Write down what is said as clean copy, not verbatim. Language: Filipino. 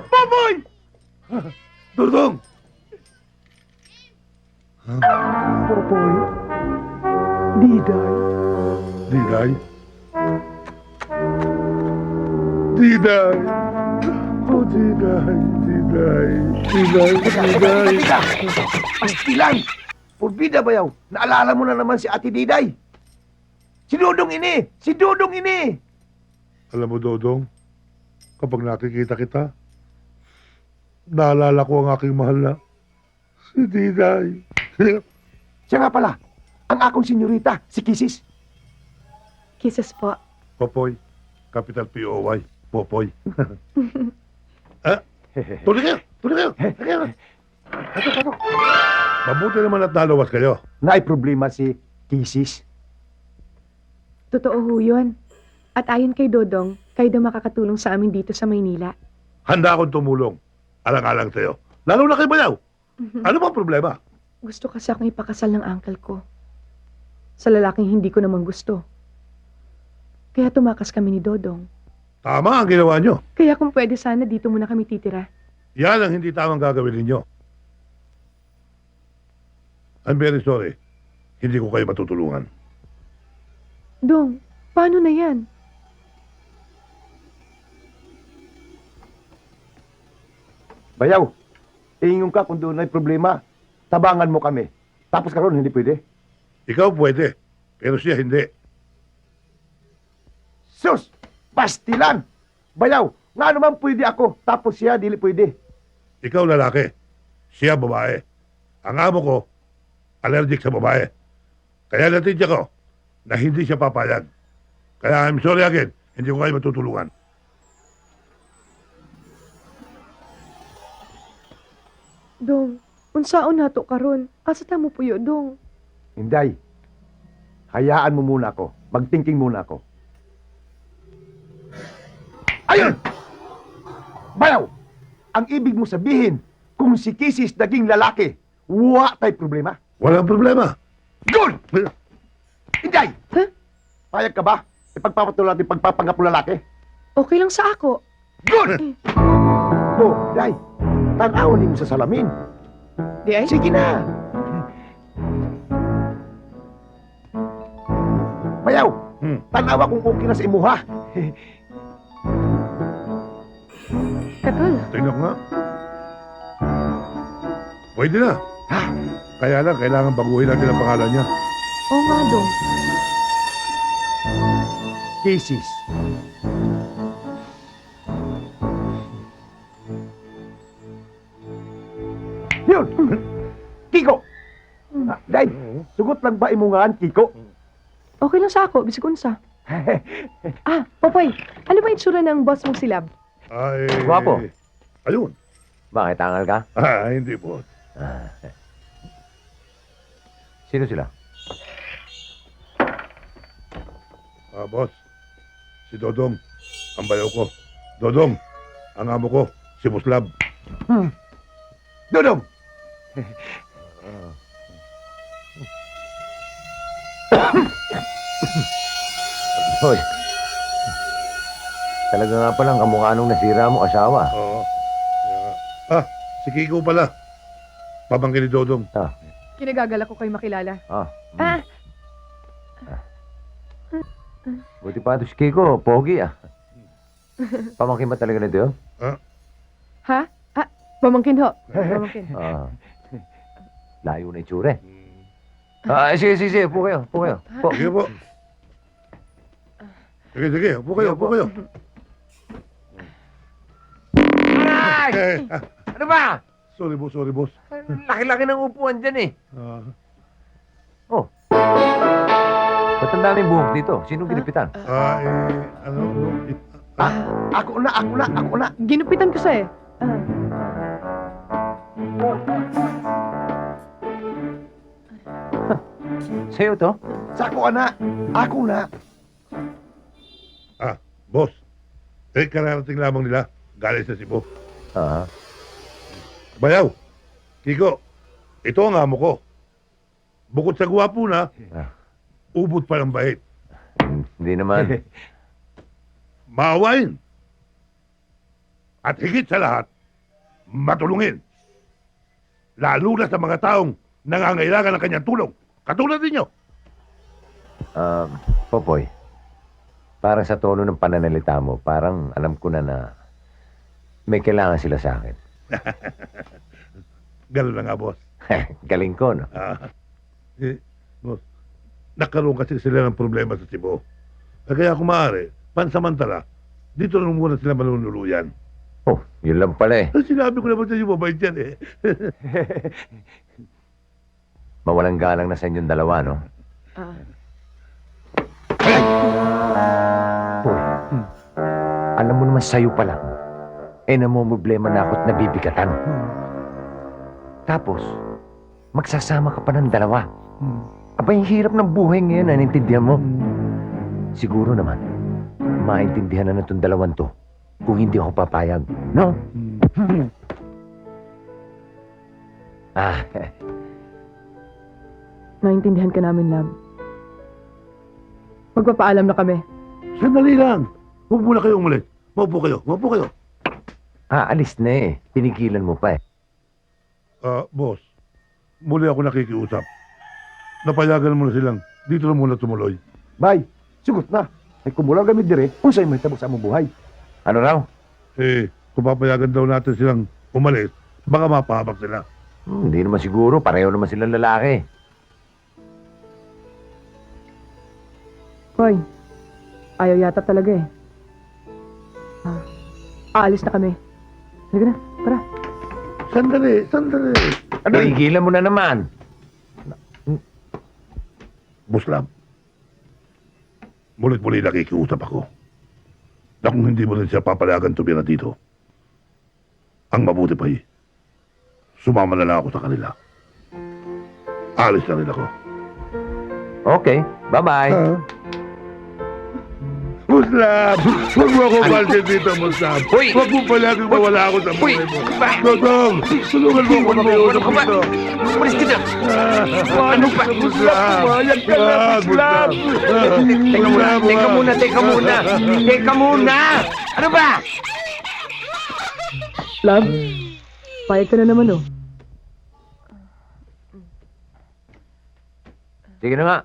Popoy! Dudong! Popoy? Diday? Diday? Diday! Oh, Diday, Diday, Diday, Diday. Teka! Pastilan! Purbida bayaw, naalala mo na naman si Ate Diday. Si Dudong ini! Si Dudong ini! Alam mo, Dodong, kapag nakikita kita, naalala ko ang aking mahal na si Diday. Siya nga pala, ang akong senyorita, si Kisis. Kisses po. Popoy, capital P-O-Y, Popoy. Tuloy kayo! Tuloy kayo! Kayo. Mabuti naman at nalawas kayo. Naay problema si Kisis. Totoo ho yun. At ayon kay Dodong, kayo daw makakatulong sa amin dito sa Maynila. Handa akong tumulong. Alang-alang sa'yo. Lalo na kay Bayaw. Ano bang problema? Gusto kasi akong ipakasal ng uncle ko. Sa lalaking hindi ko naman gusto. Kaya tumakas kami ni Dodong. Tama ang ginawa nyo. Kaya kung pwede sana dito muna kami titira. Yan ang hindi tamang gagawin ninyo. I'm very sorry. Hindi ko kayo matutulungan. Dong, paano na yan? Bayaw, ingon ka kung doon ay problema. Tabangan mo kami. Tapos karon hindi pwede. Ikaw pwede, pero siya hindi. Sus! Pastilan! Bayaw, nga naman pwede ako. Tapos siya dili pwede. Ikaw lalaki, siya babae. Ang amo ko, allergic sa babae. Kaya natidya ko na hindi siya papayag. Kaya I'm sorry again, hindi ko kayo matutulungan. Dong, unsaon nato karon? Asa ta mo puyo, Dong? Hinday, hayaan mo muna ako. Magthinking muna ako. Ayun! Bayaw! Ang ibig mo sabihin, kung si Kisis naging lalaki, wa tay problema. Walang problema. Good! Hinday! Huh? Payag ka ba? Ipagpapatuloy natin pagpapanggap mo lalaki? Okay lang sa ako. Good! Oh, Day, tanawin mo sa salamin. Di ay? Sige na! Bayaw, tanawa kung okay na sa imuha. Katol. Tingnan ko nga. Pwede na. Ha? Kaya lang, kailangan baguhin natin ang pangalan niya. Oo nga, Dong. Kisis. Yun! Kiko! Day, sugot lang ba imungan, Kiko? Okay lang sa ako, bisig unsa. Popoy, ano ba itsura ng boss mong silab? Ay... Gwapo. Ayun. Bakit tangal ka? Hindi po. Sino sila? Boss. Si Dodong. Ang bayaw ko. Dodong. Ang amo ko. Si Muslab. Dodong! Hoy. Talaga nga palang kamukha nung nasira mo asawa. Oo. Si Kiko pala. Pamangkin ni Dodong. Kinagagala ko kayo makilala. Ah. Buti pa ito si Kiko, pogi Pamangkin ba talaga nito yun? Ha? Pamangkin ho. Pamangkin. Layo na itsura sige, upo kayo, Po. Sige po. Sige. Upo kayo. Ay! Ano ba? Sorry, boss. Laki-laki ng upuan dyan Ah, Ba't ang daming buhok dito? Sino ginipitan? Ako na. Ginupitan ko siya eh. Sa'yo to? Sako na. Ako na. boss. Kararating lamang nila. Galing sa Cebu. Bayaw. Kiko. Ito ang amo ko. Bukod sa gwapo na, ubod pa ng bait. Hindi naman. Maawain. At higit sa lahat, matulungin. Lalo na sa mga taong nangangailangan ng kanyang tulong. Katulad ninyo. Popoy, parang sa tono ng pananalita mo, parang alam ko na may kailangan sila sa akin. Ganun na nga, boss. Galing ko, no? Boss, nagkaroon kasi sila ng problema sa Cebu. Kaya kung maaari, pansamantala, dito lang muna sila manunuluyan. Oh, yun lang pala eh. Sinabi ko naman sa iyo, mabait yan eh. Mawalang galang na sa inyong dalawa, no? Ah, Poy, alam mo naman sa'yo pa lang, namumblema na ako't nabibigatan. Tapos, magsasama ka pa ng dalawa. Abay, hirap ng buhay ngayon, nanintindihan mo? Siguro naman, maintindihan na itong dalawan to kung hindi ako papayag, no? naintindihan ka namin, Lab. Magpapaalam na kami. Sandali lang. Huwag muna kayo umalis. Maupo kayo. Maupo kayo. Alis na eh. Tinigilan mo pa eh. Boss, muli ako nakikiusap. Napayagan mo na silang dito na muna tumuloy. Bay, sugot na. Ay kumulang gamit dire, kung sa'yo may tabok sa among buhay. Ano raw? Kung papayagan daw natin silang umalis, baka mapahabak sila. Hindi naman siguro. Pareho naman silang lalaki. Hoy, ayaw yata talaga eh. Aalis na kami. Halika na, tara. Sandali. Tigilan mo na naman. Buslam, mulit-muli nakikiusap ako na kung hindi mo rin siya papalagan tumira dito, ang mabuti pa sumama na lang ako sa kanila. Alis na rin ako. Okay, bye-bye. Muslam! Huwag mo ako balsin dito, Muslam! Uy! Huwag mo palaging mawala ako sa buhay mo! Ba? Dodong! Tulungan mo ako makiusap Ano ka ba? dito! Umalis ka dyan! Ano ba? Muslam! Pumayag ka na, Muslam! Teka muna! Ano ba? Lab, payag ka na naman oh. Sige na nga.